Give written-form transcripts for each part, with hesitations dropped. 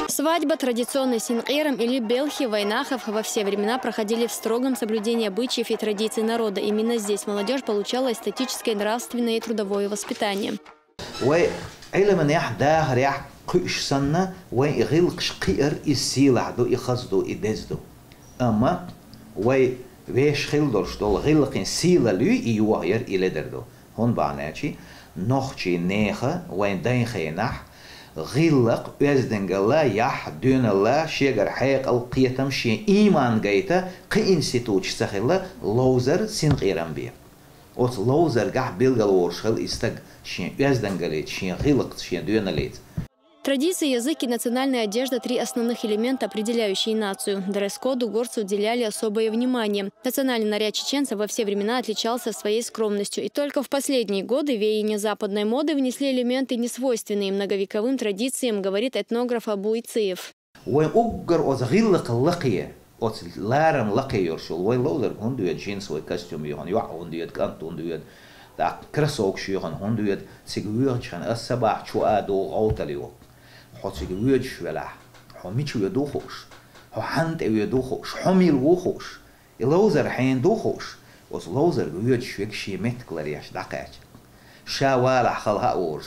Свадьба, традиционный синкъерам или белхи в Вайнахов во все времена проходили в строгом соблюдении обычаев и традиций народа. Именно здесь молодежь получала эстетическое, нравственное и трудовое воспитание. غلق أزدن الله يح دون الله شجر حيق القيتم شيء إيمان جيتا كإنستوش سخلا لوزر سنغيران بيه. أوت لوزر جح بيلجلورش خل استج شيء أزدن جليت شيء غلق شيء دون ليت. Традиции, язык и национальная одежда – три основных элемента, определяющие нацию. Дресс-коду горцы уделяли особое внимание. Национальный наряд чеченцев во все времена отличался своей скромностью. И только в последние годы веяния западной моды внесли элементы, несвойственные многовековым традициям, говорит этнограф Абу Ицеев. حسيق ويد شولا حميش ويدوخوش حنت ويدوخوش حميل وخوش اللوزر حين دوخوش وس لوزر ويد شوك شي متكلريش دقاج شا والا خلها اورش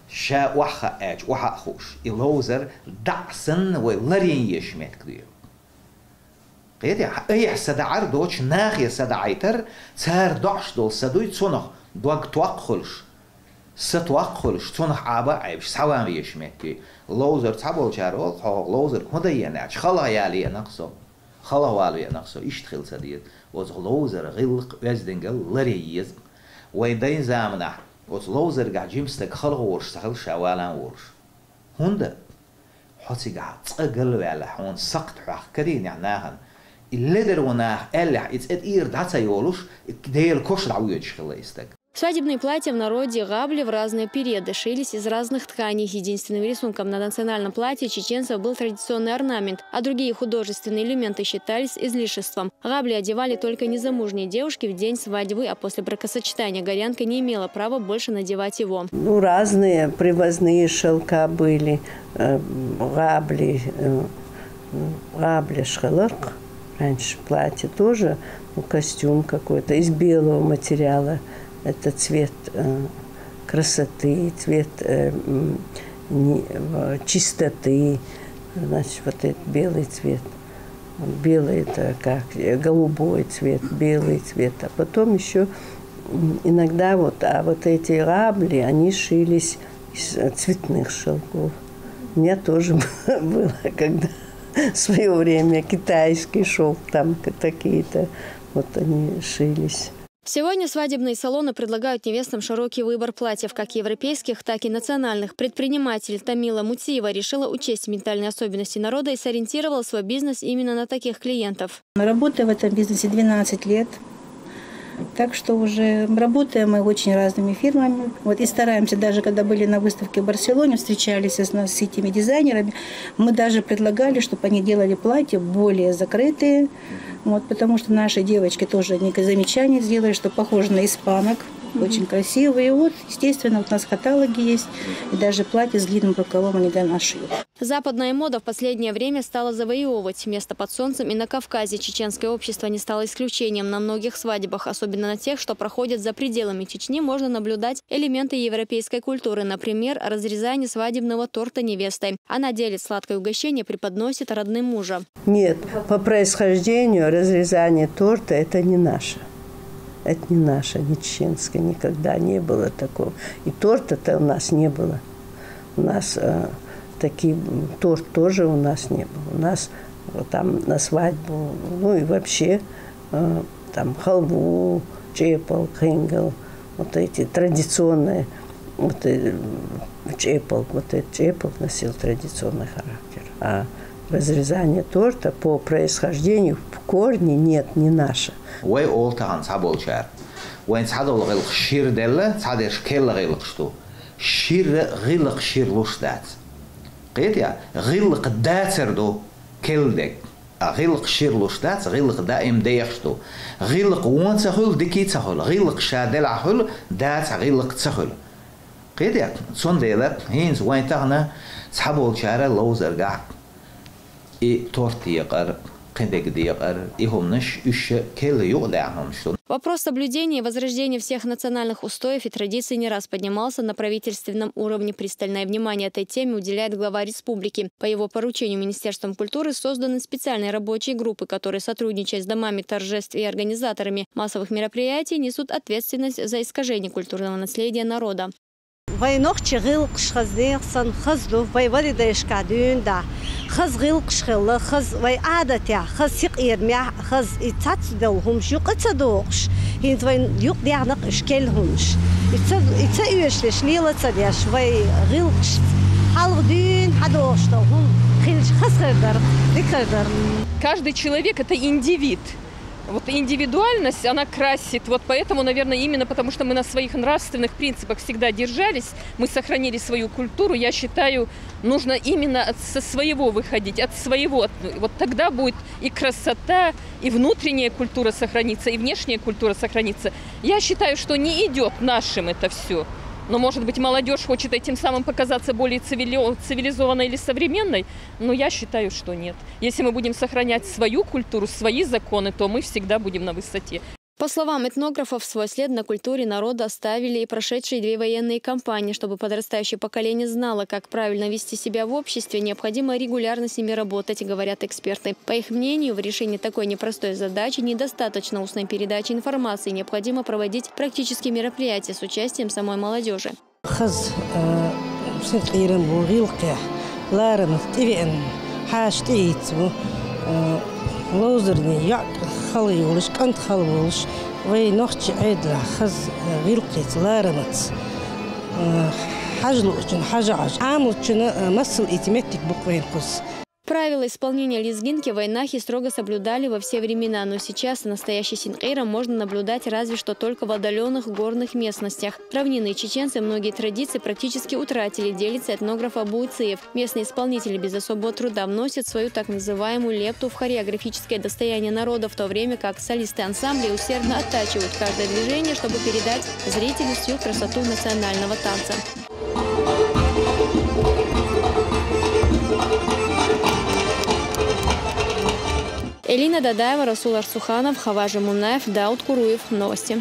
شا وخا اج وحا خوش اللوزر دعسن ولرين يش متكليو قيدي اي سدعر دوش ناخي سدعيتر صار دعش دول سدوي تصنخ دوغ توقخلش ستوقخلش تصنخ عابا عيبش سوام يشمكي لوزر تابل جارول لوزر كده يناش خلا يالي نقصو خلا والي نقصو اشتغل سديد وز لوزر غلق وزدنجل لريز ويدين زامنه وز لوزر قاعد جيمستك خلا ورش سخل شوالان ورش هنده حسي قاعد تقل ولا حون سقط حق كدين يعناهن اللي دروناه اللي إير دعسا يولوش كدير كوش دعويج خلا يستك. Свадебные платья в народе габли в разные периоды шились из разных тканей. Единственным рисунком на национальном платье чеченцев был традиционный орнамент, а другие художественные элементы считались излишеством. Габли одевали только незамужние девушки в день свадьбы, а после бракосочетания горянка не имела права больше надевать его. Ну, разные привозные шелка были, габли, шхалак. Раньше платье тоже, костюм какой-то из белого материала. Это цвет красоты, цвет чистоты. Значит, вот этот белый цвет. Белый это как голубой цвет, белый цвет. А потом еще иногда вот эти габли, они шились из цветных шелков. У меня тоже было, когда в свое время китайский шелк, там какие-то, вот они шились. Сегодня свадебные салоны предлагают невестам широкий выбор платьев, как европейских, так и национальных. Предприниматель Тамила Мутиева решила учесть ментальные особенности народа и сориентировала свой бизнес именно на таких клиентов. Мы работаем в этом бизнесе 12 лет. Так что уже работаем мы очень разными фирмами. Вот и стараемся, даже когда были на выставке в Барселоне, встречались с этими дизайнерами, мы даже предлагали, чтобы они делали платья более закрытые. Вот, потому что наши девочки тоже некое замечание сделали, что похожи на испанок. Очень красивые. И вот, естественно, вот у нас в каталоге есть. И даже платье с длинным рукавом они для нас шьют. Западная мода в последнее время стала завоевывать место под солнцем и на Кавказе. Чеченское общество не стало исключением. На многих свадьбах, особенно на тех, что проходят за пределами Чечни, можно наблюдать элементы европейской культуры. Например, разрезание свадебного торта невестой. Она делит сладкое угощение, преподносит родным мужа. Нет, по происхождению разрезание торта – это не наше. Это не наше, не чеченское, никогда не было такого. И торта-то у нас не было. У нас торт тоже у нас не было. У нас там на свадьбу, ну и вообще там халву, чепал, хингл, вот эти традиционные, вот чепал, вот этот чепал носил традиционный характер. А разрезание торта по происхождению в корне нет, не наше. وي أول تهان صابول شار وين صادول غلق شير دلة صادش كل غلق شتو شير غلق شير لوش دات قيت يا غلق داتر دو كل دك غيلق شيرلوش دات غيلق دائم ديخشتو غيلق وان تخل دكي تخل غيلق شادل عخل دات غيلق تخل قيدك صن ديلك هينز وين تغنى صحابول شارع لوزر قاع تورتي قر قندق ديقر إهمنش إيش كل يقدعهم شو. Вопрос соблюдения и возрождения всех национальных устоев и традиций не раз поднимался на правительственном уровне. Пристальное внимание этой теме уделяет глава республики. По его поручению Министерством культуры созданы специальные рабочие группы, которые, сотрудничая с домами торжеств и организаторами массовых мероприятий, несут ответственность за искажение культурного наследия народа. وينوخ شغل قشخزين صن خزلو ويولي دايش قادون دا خز غيل قشخل خز وي عادتي خز يقير مع خز يتصدوهم شو قتصدوقش هين وين يقدعنق اشكالهمش يتسأيش ليش ليلة تصديش وي غيل قش حالغدين حدوشتوهم خيلش خز غير ذكر. Каждый человек – это индивид. Вот индивидуальность, она красит. Вот поэтому, наверное, именно потому, что мы на своих нравственных принципах всегда держались, мы сохранили свою культуру, я считаю, нужно именно со своего выходить, от своего. Вот тогда будет и красота, и внутренняя культура сохранится, и внешняя культура сохранится. Я считаю, что не идет нашим это все. Но, может быть, молодежь хочет этим самым показаться более цивилизованной или современной, но я считаю, что нет. Если мы будем сохранять свою культуру, свои законы, то мы всегда будем на высоте. По словам этнографов, свой след на культуре народа оставили и прошедшие 2 военные кампании. Чтобы подрастающее поколение знало, как правильно вести себя в обществе, необходимо регулярно с ними работать, говорят эксперты. По их мнению, в решении такой непростой задачи недостаточно устной передачи информации. Необходимо проводить практические мероприятия с участием самой молодежи. لوزرني يا خلي ولش كنت خلي ولش وينخش عدله خز غيلقيت لارمت حاجلوچن حاجاج عاملچن مسل اتمتك بقوين قص. Правила исполнения лезгинки в войнахе строго соблюдали во все времена, но сейчас настоящий синкейром можно наблюдать разве что только в отдаленных горных местностях. Равнинные чеченцы многие традиции практически утратили, делится этнограф Абу Ицеев. Местные исполнители без особого труда вносят свою так называемую лепту в хореографическое достояние народа, в то время как солисты ансамблей усердно оттачивают каждое движение, чтобы передать зрителю всю красоту национального танца. Элина Дадаева, Расул Арсуханов, Хаважи Мунаев, Дауд Куруев. Новости.